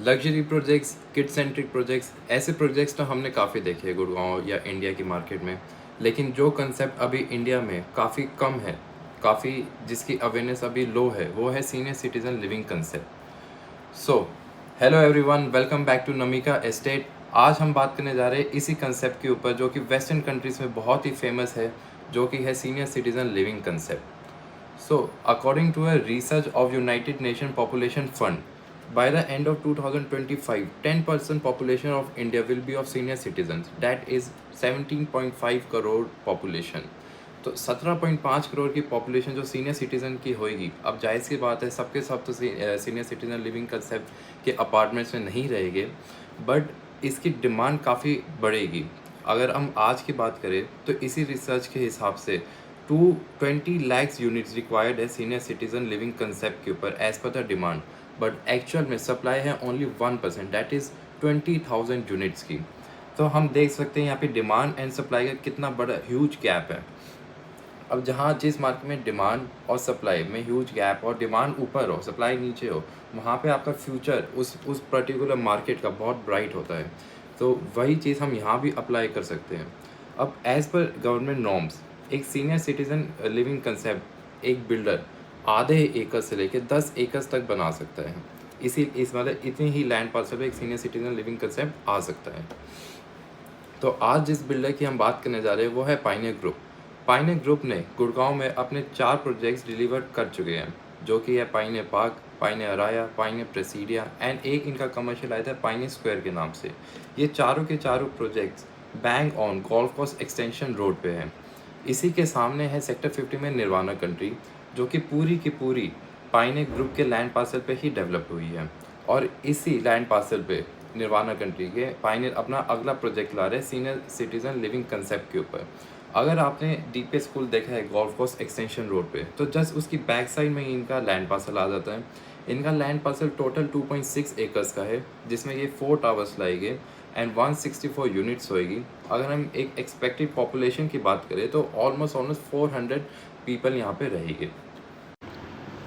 Luxury projects, kid centric projects, ऐसे projects तो हमने काफ़ी देखे हैं गुड़गांव या इंडिया की मार्केट में। लेकिन जो कंसेप्ट अभी इंडिया में काफ़ी कम है, काफ़ी जिसकी अवेयरनेस अभी लो है, वो है senior citizen living concept. So hello everyone, welcome back to Namika estate. आज हम बात करने जा रहे हैं इसी कंसेप्ट के ऊपर जो कि वेस्टर्न कंट्रीज़ में बहुत ही फेमस है, जो कि है senior citizen living concept. So, according to a research of United Nations Population Fund, by the end of 2025, 10% population of India will be of senior citizens. That is 17.5 crore population. तो 17.5 करोड़ की population जो senior citizen की होएगी। अब जायज़ की बात है, सबके सब तो सीनियर सिटीज़न लिविंग कंसेप्ट के अपार्टमेंट्स में नहीं रहेंगे, बट इसकी डिमांड काफ़ी बढ़ेगी। अगर हम आज की बात करें तो इसी रिसर्च के हिसाब से 220 lakhs यूनिट्स रिक्वायर्ड है सीनियर सिटीज़न लिविंग कंसेप्ट के ऊपर as per the demand, but actual में सप्लाई है ओनली 1%, दैट इज़ 20,000 यूनिट्स की। तो हम देख सकते हैं यहाँ पे डिमांड एंड सप्लाई का कितना बड़ा ह्यूज गैप है। अब जहाँ जिस मार्केट में डिमांड और सप्लाई में ह्यूज गैप और डिमांड ऊपर हो, सप्लाई नीचे हो, वहाँ पे आपका फ्यूचर उस पर्टिकुलर मार्केट का बहुत ब्राइट होता है। तो वही चीज़ हम यहाँ भी अप्लाई कर सकते हैं। अब एज़ पर गवर्नमेंट नॉर्म्स, एक सीनियर सिटीज़न लिविंग कंसेप्ट एक बिल्डर आधे एकड़ से लेकर 10 एकड़ तक बना सकता है। इस मतलब इतनी ही लैंड पार्सल पे एक सीनियर सिटीज़न लिविंग कंसेप्ट आ सकता है। तो आज जिस बिल्डर की हम बात करने जा रहे हैं वो है पायनियर ग्रुप। पायनियर ग्रुप ने गुड़गांव में अपने 4 प्रोजेक्ट्स डिलीवर कर चुके हैं, जो कि है Pioneer Park, Pioneer Araya, Pioneer Presidia and एक इनका कमर्शियल आया था पायनियर स्क्वायर के नाम से। ये चारों के चारों projects bank on golf course extension road पे हैं। इसी के सामने है सेक्टर 50 में निर्वाणा कंट्री, जो कि पूरी की पूरी पायनियर ग्रुप के लैंड पार्सल पे ही डेवलप हुई है। और इसी लैंड पार्सल पे निर्वाणा कंट्री के पायनियर अपना अगला प्रोजेक्ट ला रहे हैं सीनियर सिटीज़न लिविंग कंसेप्ट के ऊपर। अगर आपने डीपी स्कूल देखा है गोल्फ कोर्स एक्सटेंशन रोड पे, तो जस्ट उसकी बैक साइड में ही इनका लैंड पार्सल आ जाता है। इनका लैंड पार्सल टोटल 2.6 एकर्स का है, जिसमें ये 4 टावर्स लाएंगे एंड 164 यूनिट्स होएगी। अगर हम एक एक्सपेक्टेड पॉपुलेशन की बात करें तो ऑलमोस्ट 400 पीपल यहाँ पे रहेंगे।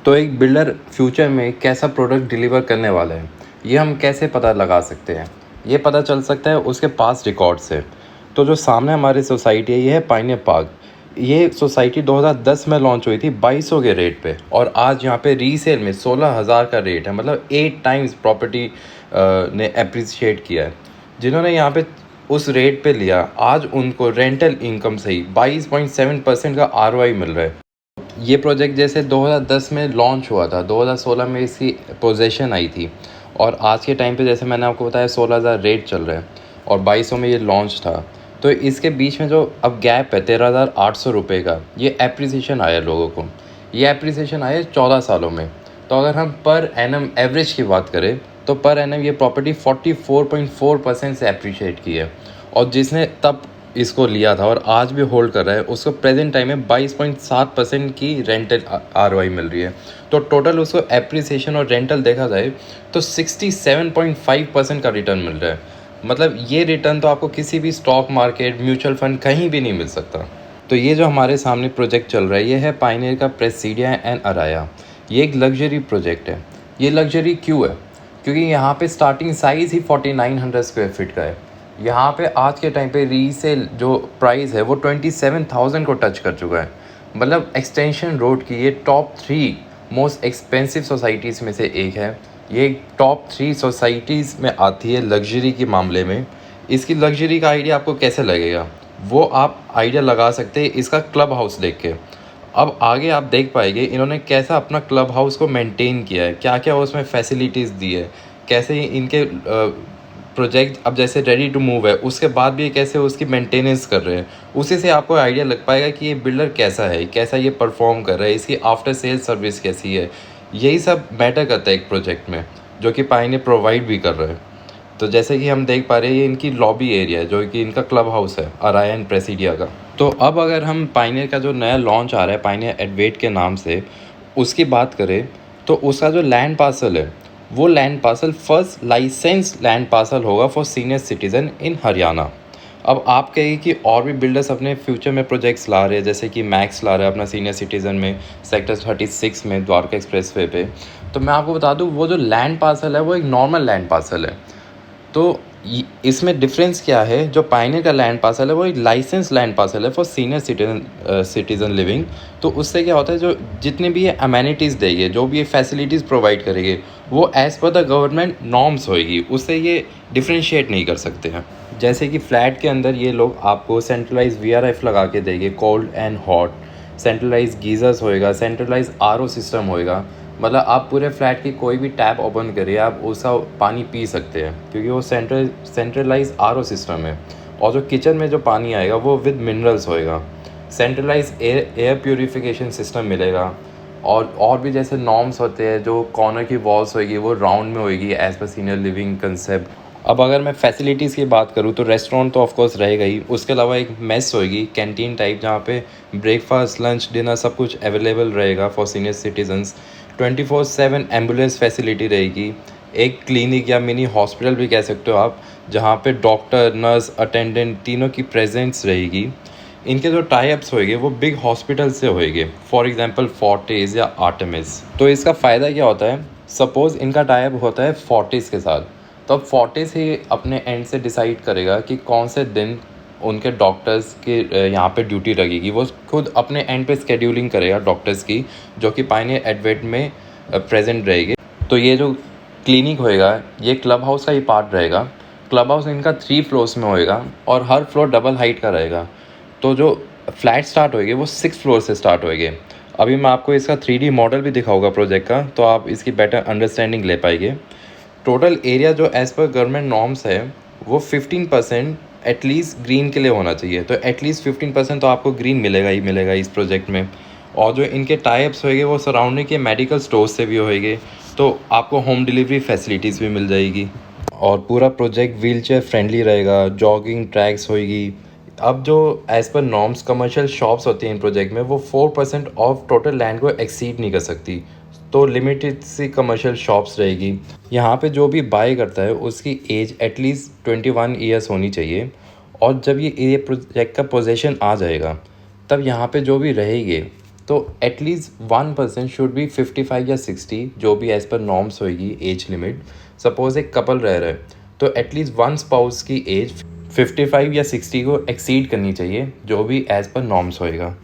तो एक बिल्डर फ्यूचर में कैसा प्रोडक्ट डिलीवर करने वाला है, ये हम कैसे पता लगा सकते हैं? ये पता चल सकता है उसके पास रिकॉर्ड से। तो जो सामने हमारी सोसाइटी है, ये है पायनियर पार्क। ये सोसाइटी 2010 में लॉन्च हुई थी 2200 के रेट पे, और आज यहाँ पे रीसेल में 16,000 का रेट है। मतलब 8 टाइम्स प्रॉपर्टी ने अप्रिशिएट किया है। जिन्होंने यहाँ पे उस रेट पे लिया, आज उनको रेंटल इनकम से ही 22.7% का आरओआई मिल रहा है। ये प्रोजेक्ट जैसे 2010 में लॉन्च हुआ था, 2016 में इसकी पोजीशन आई थी, और आज के टाइम पे जैसे मैंने आपको बताया 16,000 रेट चल रहा है और 2200 में ये लॉन्च था। तो इसके बीच में जो अब गैप है 13,800 रुपये का, ये एप्रिसिएशन आया लोगों को। ये एप्रिसिएशन आया 14 सालों में। तो अगर हम पर एनम एवरेज की बात करें तो पर एनम ये प्रॉपर्टी 44.4% से अप्रिशिएट की है। और जिसने तब इसको लिया था और आज भी होल्ड कर रहा है, उसको प्रेजेंट टाइम में 22.7% की रेंटल आरओआई मिल रही है। तो टोटल उसको एप्रिसिएशन और रेंटल देखा जाए तो 67.5% का रिटर्न मिल रहा है। मतलब ये रिटर्न तो आपको किसी भी स्टॉक मार्केट, म्यूचुअल फंड कहीं भी नहीं मिल सकता। तो ये जो हमारे सामने प्रोजेक्ट चल रहा है, ये है पायनियर का प्रेसिडिया एंड अराया। ये एक लग्जरी प्रोजेक्ट है। ये लग्जरी क्यों है? क्योंकि यहाँ पे स्टार्टिंग साइज़ ही 4900 स्क्वायर फीट का है। यहाँ पे आज के टाइम पे रीसेल जो प्राइस है वो 27,000 को टच कर चुका है। मतलब एक्सटेंशन रोड की ये टॉप 3 मोस्ट एक्सपेंसिव सोसाइटीज़ में से एक है। ये टॉप 3 सोसाइटीज़ में आती है लग्जरी के मामले में। इसकी लग्जरी का आइडिया आपको कैसे लगेगा, वो आप आइडिया लगा सकते हैं इसका क्लब हाउस देख के। अब आगे आप देख पाएंगे इन्होंने कैसा अपना क्लब हाउस को मेंटेन किया है, क्या क्या उसमें फैसिलिटीज़ दी है, कैसे इनके प्रोजेक्ट अब जैसे रेडी टू मूव है उसके बाद भी कैसे उसकी मेंटेनेंस कर रहे हैं। उसी से आपको आइडिया लग पाएगा कि ये बिल्डर कैसा है, कैसा ये परफॉर्म कर रहा है, इसकी आफ्टर सेल सर्विस कैसी है। यही सब मैटर करता है एक प्रोजेक्ट में, जो कि पायनियर प्रोवाइड भी कर रहा है। तो जैसे कि हम देख पा रहे हैं ये इनकी लॉबी एरिया है, जो कि इनका क्लब हाउस है अराया एंड प्रेसिडिया का। तो अब अगर हम पायनियर का जो नया लॉन्च आ रहा है पायनियर एडवेट के नाम से, उसकी बात करें तो उसका जो लैंड पार्सल है, वो land parcel first licence land parcel होगा for senior citizen in Haryana. अब आप कहिए कि और भी बिल्डर्स अपने फ्यूचर में प्रोजेक्ट्स ला रहे हैं, जैसे कि मैक्स ला रहा है अपना सीनियर सिटीज़न में सेक्टर 36 में द्वारका एक्सप्रेसवे पे। तो मैं आपको बता दूँ, वो जो लैंड पार्सल है वो एक नॉर्मल लैंड पार्सल है। तो इसमें डिफरेंस क्या है, जो पायनियर का लैंड पार्सल है वो एक लाइसेंस लैंड पार्सल है फॉर सीनियर सिटीजन लिविंग। तो उससे क्या होता है, जो जितने भी ये अमेनिटीज़ देंगे, जो भी ये फैसिलिटीज़ प्रोवाइड करेंगे, वो as per the government norms होएगी, उससे ये डिफ्रेंशिएट नहीं कर सकते हैं। जैसे कि फ्लैट के अंदर ये लोग आपको सेंट्रलाइज VRF लगा के देंगे, cold and hot, centralize geysers होएगा, सेंट्रलाइज RO सिस्टम होएगा। मतलब आप पूरे फ्लैट की कोई भी टैप ओपन करिए, आप उसका पानी पी सकते हैं, क्योंकि वो सेंट्रलाइज RO सिस्टम है। और जो किचन में जो पानी आएगा वो विद मिनरल्स होएगा। सेंट्रलाइज एयर प्योरीफिकेशन सिस्टम मिलेगा। और भी जैसे नॉर्म्स होते हैं, जो कॉर्नर की वॉल्स होएगी वो राउंड में होएगी as per senior living concept. अब अगर मैं फैसिलिटीज़ की बात करूँ तो रेस्टोरेंट तो ऑफकोर्स रहेगा ही, उसके अलावा एक मेस होएगी, कैंटीन टाइप, जहाँ पे ब्रेकफास्ट, लंच, डिनर सब कुछ अवेलेबल रहेगा for senior citizens. 24/7 ambulance facility रहेगी। एक क्लिनिक या मिनी हॉस्पिटल भी कह सकते हो आप, जहाँ पे डॉक्टर, नर्स, अटेंडेंट तीनों की प्रेजेंस रहेगी। इनके जो टाइप्स होएंगे वो बिग हॉस्पिटल से होएंगे, फॉर एग्जांपल फोर्टिस या आर्टेमिस। तो इसका फ़ायदा क्या होता है, सपोज़ इनका टाइप होता है फोर्टिस के साथ, तो अब फोर्टिस ही अपने एंड से डिसाइड करेगा कि कौन से दिन उनके डॉक्टर्स के यहाँ पे ड्यूटी लगेगी। वो खुद अपने एंड पे स्केड्यूलिंग करेगा डॉक्टर्स की, जो कि पायनियर एडवेट में प्रेजेंट रहेगी। तो ये जो क्लिनिक होएगा, ये क्लब हाउस का ही पार्ट रहेगा। क्लब हाउस इनका 3 फ्लोर्स में होएगा और हर फ्लोर डबल हाइट का रहेगा। तो जो फ्लैट स्टार्ट होएंगे वो 6 फ्लोर से स्टार्ट होएंगे। अभी मैं आपको इसका 3D मॉडल भी दिखाऊंगा प्रोजेक्ट का, तो आप इसकी बेटर अंडरस्टैंडिंग ले पाएंगे। टोटल एरिया जो एज़ पर गवर्नमेंट नॉर्म्स है वो 15% एटलीस्ट ग्रीन के लिए होना चाहिए। तो एटलीस्ट 15% तो आपको ग्रीन मिलेगा ही मिलेगा इस प्रोजेक्ट में। और जो इनके टाइप्स होएंगे वो सराउंडिंग के मेडिकल स्टोर से भी होएंगे, तो आपको होम डिलीवरी फैसिलिटीज़ भी मिल जाएगी। और पूरा प्रोजेक्ट व्हीलचेयर फ्रेंडली रहेगा, जॉगिंग ट्रैक्स होएगी। अब जो as per norms commercial shops होती हैं इन प्रोजेक्ट में, वो 4% ऑफ टोटल लैंड को एक्सीड नहीं कर सकती। तो लिमिटेड सी कमर्शियल शॉप्स रहेगी। यहाँ पे जो भी बाय करता है उसकी एज एटलीस्ट 21 ईयर्स होनी चाहिए। और जब ये प्रोजेक्ट का पोजेशन आ जाएगा, तब यहाँ पे जो भी रहेंगे, तो एटलीस्ट 1% शुड बी 55 या 60, जो भी एज़ पर नॉर्म्स होएगी एज लिमिट। सपोज़ एक कपल रह रहा है, तो एटलीस्ट वन स्पाउस की एज 55 या 60 को एक्सीड करनी चाहिए, जो भी एज़ पर नॉर्म्स होएगा।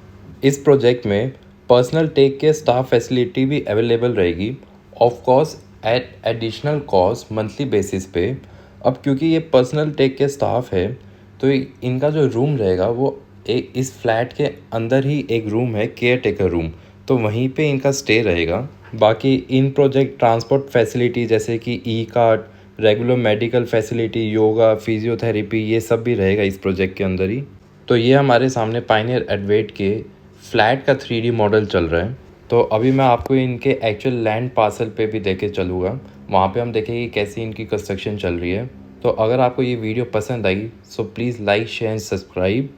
इस प्रोजेक्ट में personal take care staff facility भी अवेलेबल रहेगी, of course at additional cost monthly basis पे। अब क्योंकि ये पर्सनल टेक केयर स्टाफ है, तो इनका जो रूम रहेगा वो इस फ्लैट के अंदर ही एक रूम है, केयर टेकर रूम, तो वहीं पे इनका स्टे रहेगा। बाकी इन प्रोजेक्ट ट्रांसपोर्ट फैसिलिटी जैसे कि e cart, regular medical facility, yoga, physiotherapy, ये सब भी रहेगा इस प्रोजेक्ट के अंदर ही। तो ये हमारे सामने पायनियर एडवेट के फ्लैट का 3D मॉडल चल रहा है। तो अभी मैं आपको इनके एक्चुअल लैंड पार्सल पे भी देके चलूँगा, वहाँ पे हम देखेंगे कैसी इनकी कंस्ट्रक्शन चल रही है। तो अगर आपको ये वीडियो पसंद आई, so please like, share and subscribe.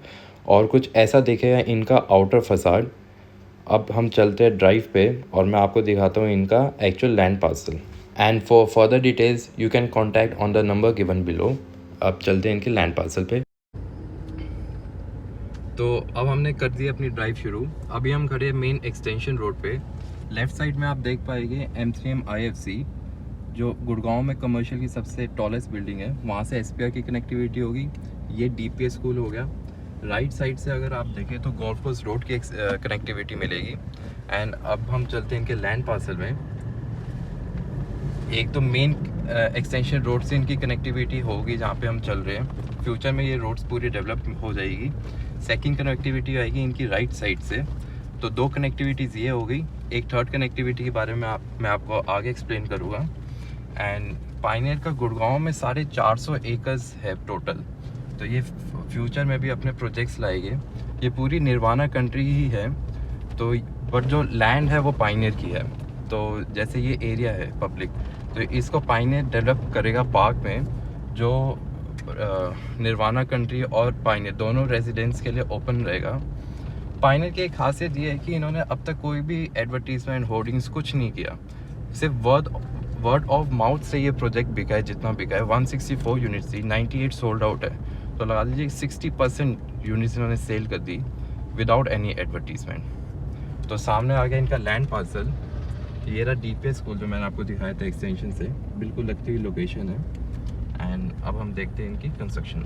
और कुछ ऐसा दिखेगा इनका आउटर फसाड। अब हम चलते हैं ड्राइव पे और मैं आपको दिखाता हूँ इनका actual land parcel. And for further details you can contact on the number given below. अब चलते हैं इनके लैंड पार्सल पे। तो अब हमने कर दी अपनी ड्राइव शुरू। अभी हम खड़े हैं मेन एक्सटेंशन रोड पे। लेफ़्ट साइड में आप देख पाएंगे M3M IFC, जो गुड़गांव में कमर्शियल की सबसे टॉलेस्ट बिल्डिंग है। वहाँ से SPR की कनेक्टिविटी होगी। ये DPS स्कूल हो गया। राइट साइड से अगर आप देखें तो गोल्फ कोर्स रोड की कनेक्टिविटी मिलेगी। एंड अब हम चलते हैं इनके लैंड पार्सल में। एक तो मेन एक्सटेंशन रोड से इनकी कनेक्टिविटी होगी जहाँ पे हम चल रहे हैं। फ्यूचर में ये रोड्स पूरी डेवलप हो जाएगी। सेकंड कनेक्टिविटी आएगी इनकी राइट साइड से। तो 2 कनेक्टिविटीज़ ये हो गई। एक थर्ड कनेक्टिविटी के बारे में मैं आपको आगे एक्सप्लेन करूँगा। एंड पायनियर का गुड़गांव में 450 एकर्स है टोटल। तो ये फ्यूचर में भी अपने प्रोजेक्ट्स लाएंगे। ये पूरी निर्वाणा कंट्री ही है, तो बट जो लैंड है वो पायनियर की है। तो जैसे ये एरिया है पब्लिक, तो इसको पायनियर डेवलप करेगा पार्क में, जो निर्वाणा कंट्री और पायनियर दोनों रेजिडेंट्स के लिए ओपन रहेगा। पायनियर की एक खासियत ये है कि इन्होंने अब तक कोई भी एडवर्टीजमेंट, होर्डिंग्स कुछ नहीं किया। सिर्फ वर्ड ऑफ माउथ से ये प्रोजेक्ट बिका है जितना बिका है। 164 यूनिट्स थी, 98 सोल्ड आउट है। तो लगा लीजिए 60% यूनिट्स इन्होंने सेल कर दी विदाउट एनी एडवर्टीजमेंट। तो सामने आ गया इनका लैंड पार्सल। ये रहा डीपीएस स्कूल जो मैंने आपको दिखाया था एक्सटेंशन से, बिल्कुल लगती हुई लोकेशन है। एंड अब हम देखते हैं इनकी कंस्ट्रक्शन।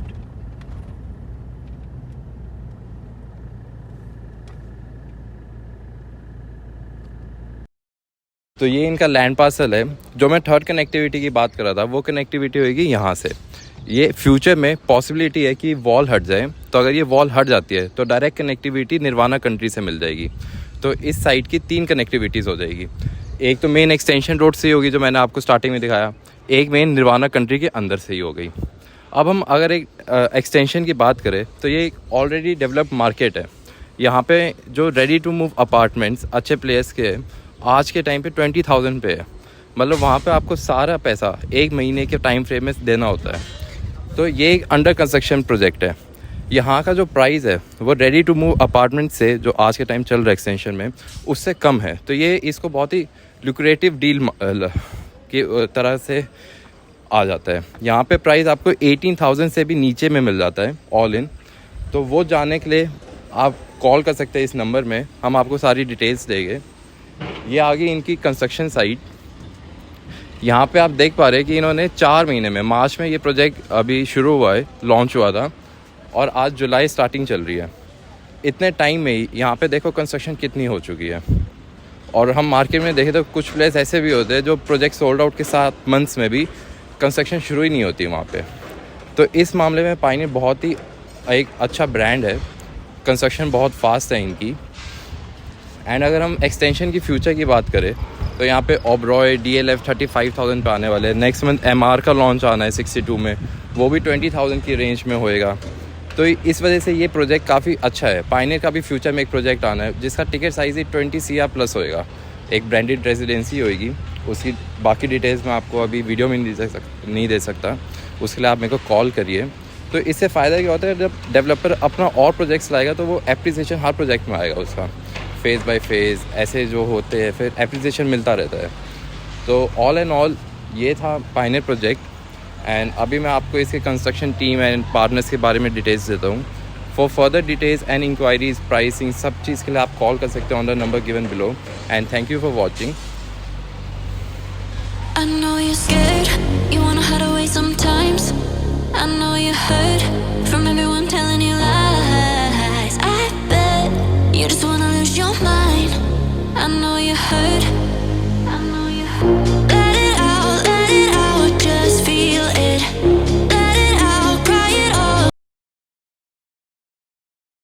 तो ये इनका लैंड पार्सल है। जो मैं थर्ड कनेक्टिविटी की बात कर रहा था, वो कनेक्टिविटी होगी यहाँ से। ये फ्यूचर में पॉसिबिलिटी है कि वॉल हट जाए, तो अगर ये वॉल हट जाती है तो डायरेक्ट कनेक्टिविटी निर्वाणा कंट्री से मिल जाएगी। तो इस साइड की 3 कनेक्टिविटीज़ हो जाएगी। एक तो मेन एक्सटेंशन रोड से ही होगी जो मैंने आपको स्टार्टिंग में दिखाया, एक मेन निर्वाणा कंट्री के अंदर से ही हो गई। अब हम अगर एक एक्सटेंशन की बात करें तो ये एक ऑलरेडी डेवलप्ड मार्केट है। यहाँ पे जो रेडी टू मूव अपार्टमेंट्स अच्छे प्लेस के आज के टाइम पे 20,000 पे है। मतलब वहाँ पे आपको सारा पैसा 1 महीने के टाइम फ्रेम में देना होता है। तो ये एक अंडर कंस्ट्रक्शन प्रोजेक्ट है। यहाँ का जो प्राइस है वो रेडी टू मूव अपार्टमेंट से जो आज के टाइम चल रहा है एक्सटेंशन में, उससे कम है। तो ये इसको बहुत ही लुक्रेटिव डील की तरह से आ जाता है। यहाँ पे प्राइस आपको 18,000 से भी नीचे में मिल जाता है ऑल इन। तो वो जानने के लिए आप कॉल कर सकते हैं इस नंबर में, हम आपको सारी डिटेल्स देंगे। ये आ गई इनकी कंस्ट्रक्शन साइट। यहाँ पे आप देख पा रहे हैं कि इन्होंने 4 महीने में, मार्च में ये प्रोजेक्ट अभी शुरू हुआ है, लॉन्च हुआ था, और आज जुलाई स्टार्टिंग चल रही है। इतने टाइम में ही यहाँ पे देखो कंस्ट्रक्शन कितनी हो चुकी है। और हम मार्केट में देखें तो कुछ प्लेस ऐसे भी होते हैं जो प्रोजेक्ट सोल्ड आउट के 7 मंथ्स में भी कंस्ट्रक्शन शुरू ही नहीं होती वहाँ पे। तो इस मामले में पायनियर बहुत ही एक अच्छा ब्रांड है, कंस्ट्रक्शन बहुत फास्ट है इनकी। एंड अगर हम एक्सटेंशन की फ्यूचर की बात करें तो यहाँ पे ओबरॉय DLF 35,000 पे आने वाले हैं। नेक्स्ट मंथ MR का लॉन्च आना है 62 में, वो भी 20,000 की रेंज में होएगा। तो इस वजह से ये प्रोजेक्ट काफ़ी अच्छा है। पायनियर का भी फ्यूचर में एक प्रोजेक्ट आना है जिसका टिकट साइज़ ही 20 CR प्लस होएगा। एक ब्रांडेड रेजिडेंसी होएगी, उसकी बाकी डिटेल्स मैं आपको अभी वीडियो में नहीं दे सकता, उसके लिए आप मेरे को कॉल करिए। तो इससे फ़ायदा क्या होता है, जब डेवलपर अपना और प्रोजेक्ट्स लाएगा तो वो एप्रिसिएशन हर प्रोजेक्ट में आएगा उसका, फेज़ बाय फेज़ ऐसे जो होते हैं, फिर एप्रिसिएशन मिलता रहता है। तो ऑल एंड ऑल ये था पायनियर प्रोजेक्ट। एंड अभी मैं आपको इसके कंस्ट्रक्शन टीम एंड पार्टनर्स के बारे में डिटेल्स देता हूँ। For further details and enquiries, pricing, सब चीज़ के लिए आप कॉल कर सकते हैं on the number given below. And thank you for watching. I know you're scared, you wanna hide away sometimes. I know you hurt from everyone telling you lies. I bet you just wanna lose your mind. I know you hurt